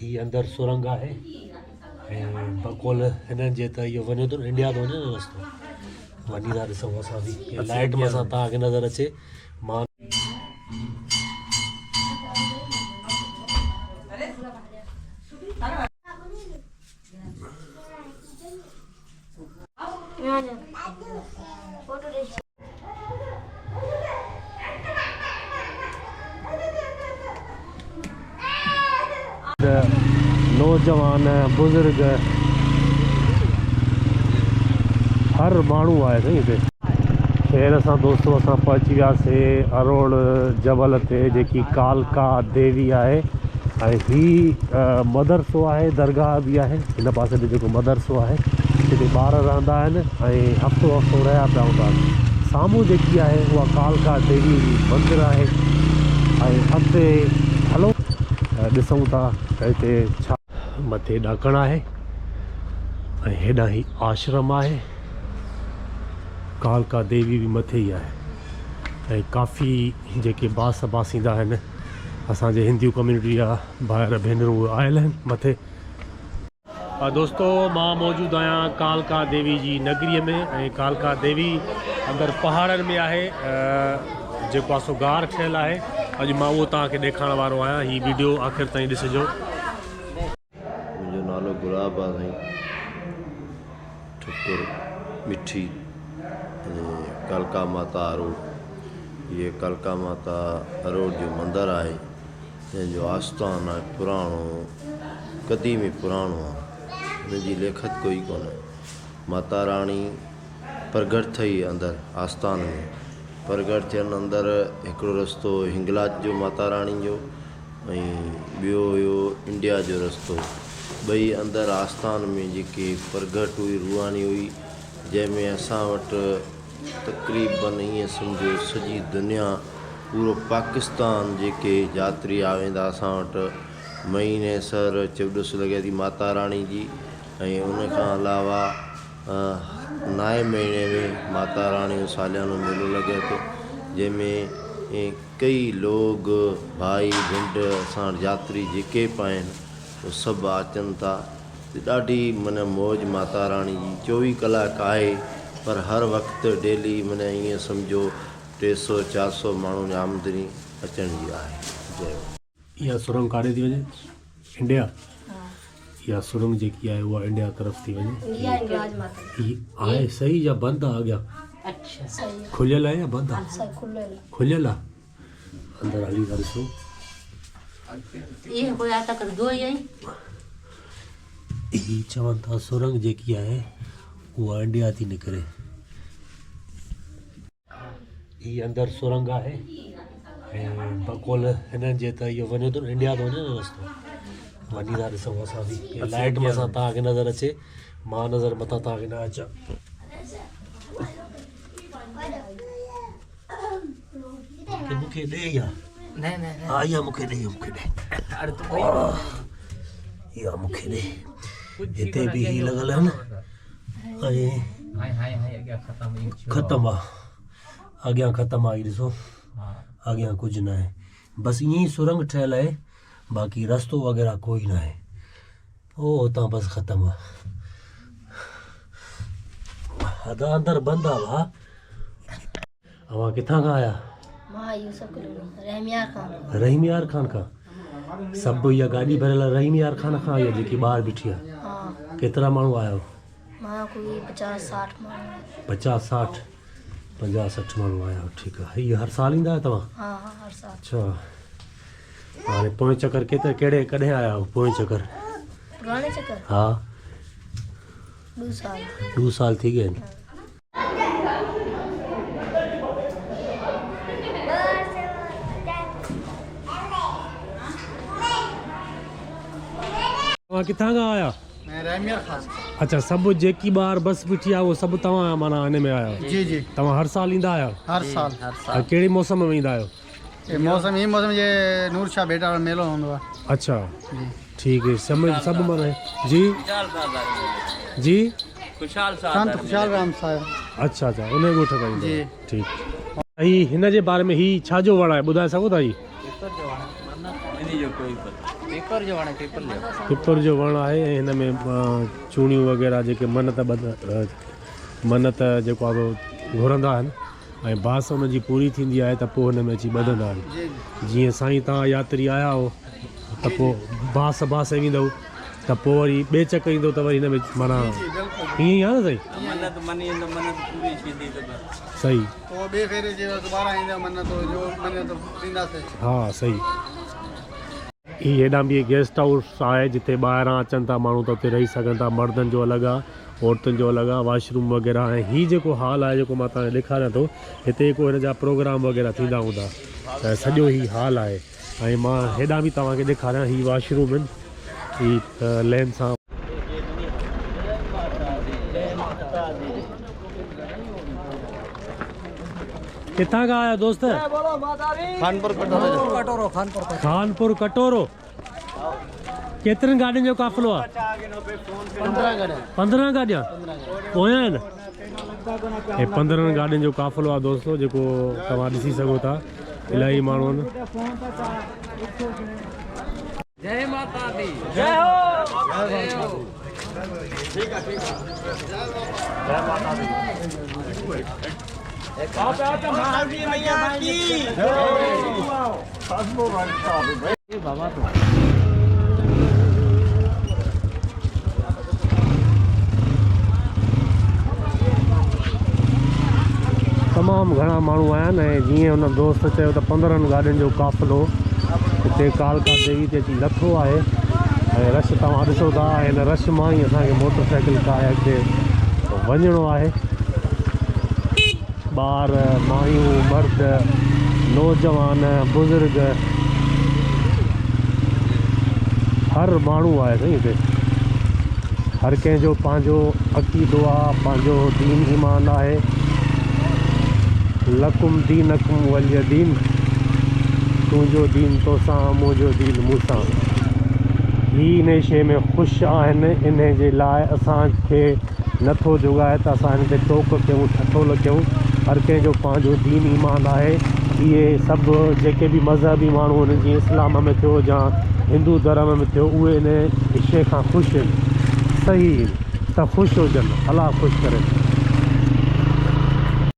ही अंदर सुरंग है बकोल हिननि जे त इहो वञे थो इंडिया थो वञे न रस्तो वञी था ॾिसूं असां बि लाइट में असां तव्हांखे नज़र अचे मां नौजवान बुजुर्ग हर माण्हू आहे साईं हिते खैर असां दोस्तो असां पहुची वियासीं अरोड़ जबल ते जेकी कालका देवी आहे ऐं ही मदरसो आहे दरगाह बि आहे हिन पासे ते जेको मदरसो आहे हिते ॿार रहंदा आहिनि ऐं हफ़्तो हफ़्तो रहिया पिया हूंदा आहिनि साम्हूं जेकी आहे उहा कालका देवी जी मंदरु आहे ऐं अॻिते हलो ॾिसूं था त हिते छा मथे ॾाकण आहे ऐं हेॾां ई आश्रम आहे कालका देवी भी मथे ही है काफ़ी जेके बास बासींदा आहिनि असांजे हिंदू कम्यूनिटी जा भाइर भेनरूं आयल आहिनि मथे दोस्तो मां मौजूदु आहियां कालका देवी जी नगरीअ में ऐं कालका देवी अंदरि पहाड़नि में आहे जेको आहे सो गार ठहियलु आहे अॼु मां उहो तव्हांखे ॾेखारण वारो आहियां हीअ वीडियो आख़िर ताईं ॾिसिजो मुंहिंजो नालो गुलाब आहे साईं ठुकुर मिठी कालका माता अरोड़ ये कालका माता अरोड़ जो मंदिर आहे जंहिंजो आस्थान आहे पुराणो क़दीमी पुराणो आहे हुनजी लेखत कोई कोन्हे माता राणी प्रगट थई अंदरि आस्थान में प्रगट थियनि अंदरि हिकिड़ो रस्तो हिंगलाज जो माता राणी जो ऐं ॿियो हुयो इंडिया जो रस्तो ॿई अंदरि आस्थान में जेके प्रगट हुई रूहानी हुई जंहिंमें असां वटि तक़रीबन ईअं सम्झो सॼी दुनिया पूरो पाकिस्तान जेके यात्री आ वेंदा असां वटि महीने सर चौॾस लॻे थी माता राणी जी ऐं उनखां अलावा नाए महीने में माता रानी जो सालियानो मेलो लॻे थो जंहिंमें कई लोग भाई भिंड असां यात्री जेके बि आहिनि उहे सभु अचनि था ॾाढी माना मौज माता रानी जी 24 कलाक आहे पर हर वक़्तु डेली माना ईअं सम्झो 300-400 माण्हुनि जी आमदनी अचण जी आहे जय इहा सुरंग काॾे थी वञे इंडिया इहा सुरंग जेकी आहे उहा इंडिया तरफ़ थी वञे ही आहे सही या बंदि आहे अॻियां खुलियल आहे या बंदि आहे खुलियल आहे अंदरि हली था ॾिसूं ही चवनि था सुरंग जेकी आहे उहा इंडिया थी निकिरे ही अंदरि सुरंग आहे ऐं बकोल हिननि जे त इहो वञे थो इंडिया थो वञे न रस्तो वञी था ॾिसूं असां बि लाइट में असां तव्हांखे नज़र अचे मां नज़र मथां तव्हांखे न अचां मूंखे ॾे इहा इहा मूंखे ॾे इहा मूंखे ॾे हिते बि ही लॻल आहिनि ऐं ख़तमु आहे अॻियां ख़तमु आहे ॾिसो अॻियां कुझु न आहे बसि ईअं ई सुरंग ठहियलु आहे बाक़ी रस्तो वग़ैरह कोई न आहे ओ हुतां बसि ख़तमु आहे हद अंदरि बंदि आहे भाउ अवां किथां खां आया रहीमयार खान खां सभु इहा गाॾी भरियल रहीमयार खान खां आई आहे जेकी ॿाहिरि बीठी आहे केतिरा माण्हू आया हो 50-60 माण्हू आया हो ठीकु आहे हीअ हर साल ईंदा आहियो तव्हां अच्छा हाणे पोएं चकर कहिड़े कॾहिं आया हो पोएं चकर हा 2 साल थी गए आहिनि तव्हां किथां खां आया अच्छा सब जेकी बार बस बीठी आहे वो सब तव्हां माना हिन में आया जी जी तव्हां हर साल ईंदा आहियो हर साल कहिड़े मौसम में ईंदा आहियो मौसम ये नूर शाह बेटा वाला मेलो होंदो आहे अच्छा ठीक है सब माना जी जी संत खुशहाल राम साहिब अच्छा उन ॻोठ खां जी ठीक ही हिन जे बारे में ही छा जो वण आहे ॿुधाए सघो था जी पेपर जो वण पेपर जो पिपर जो वण आहे ऐं हिन में चूड़ियूं वग़ैरह जेके मन्नत जेको आहे घुरंदा आहिनि ऐं बास हुन जी पूरी थींदी आहे त पोइ हिन में अची ॿधंदा आहिनि। जीअं साईं तव्हां यात्री आया हो त पोइ बास वेंदव त पोइ वरी ॿिए चक ईंदो त वरी हिन में माना ईअं ई आहे न साईं? सही। तो बे फेरे जे दोबारा ईंदा मन्नत ॾींदासीं। हा सही। ही हेॾां बि गेस्ट हाउस आहे जिते ॿाहिरां अचनि था माण्हू त उते रही सघनि था। मर्दनि जो अलॻि आहे, औरतुनि जो अलॻि आहे, वॉशरूम वग़ैरह। ऐं हीउ जेको हाल आहे जेको मां तव्हांखे ॾेखारियां थो, हिते को हिन जा प्रोग्राम वग़ैरह थींदा हूंदा त सॼो ही हाल आहे। ऐं मां हेॾां बि तव्हांखे ॾेखारियां, ही वॉशरूम आहिनि, ही लेन सां। किथां खां आया दोस्त? खानपुर कटोरो। केतिरनि गाॾियुनि जो काफ़िलो आहे? 15 गाॾियां पोयां आहिनि। ऐं 15 गाॾियुनि जो काफ़िलो आहे दोस्तो, जेको तव्हां ॾिसी सघो था। इलाही माण्हू आहिनि। जय माता दी। जय हो। जय हो। जय माता दी। तमामु घणा माण्हू आया आहिनि ऐं जीअं हुन दोस्त चयो त 15 गाॾियुनि जो काफ़िलो हिते कालका देवी ते अची लथो आहे। ऐं रश तव्हां ॾिसो था, हिन रश मां ई असांखे मोटर साइकिल काया खे वञिणो आहे। ॿार, मायूं, मर्द, नौजवान, बुज़ुर्ग, हर माण्हू आहे साईं हिते। हर कंहिंजो पंहिंजो अक़ीदो आहे, पंहिंजो दीन ईमान आहे। लकुम दीनकुम वलिय दीन, तुंहिंजो दीन तोसां, मुंहिंजो दीन मूंसां। ही इन शइ में ख़ुशि आहिनि, इन जे लाइ असांखे नथो जुगाए त असां हिन ते टोक कयूं, ठठोल कयूं। हर कंहिंजो पंहिंजो दीन ईमान आहे। इहे सभु जेके बि मज़हबी माण्हू आहिनि, जीअं इस्लाम में थियो या हिंदू धर्म में थियो, उहे इन शइ खां ख़ुशि आहिनि। सही त ख़ुशि हुजनि, अलाह ख़ुशि करे।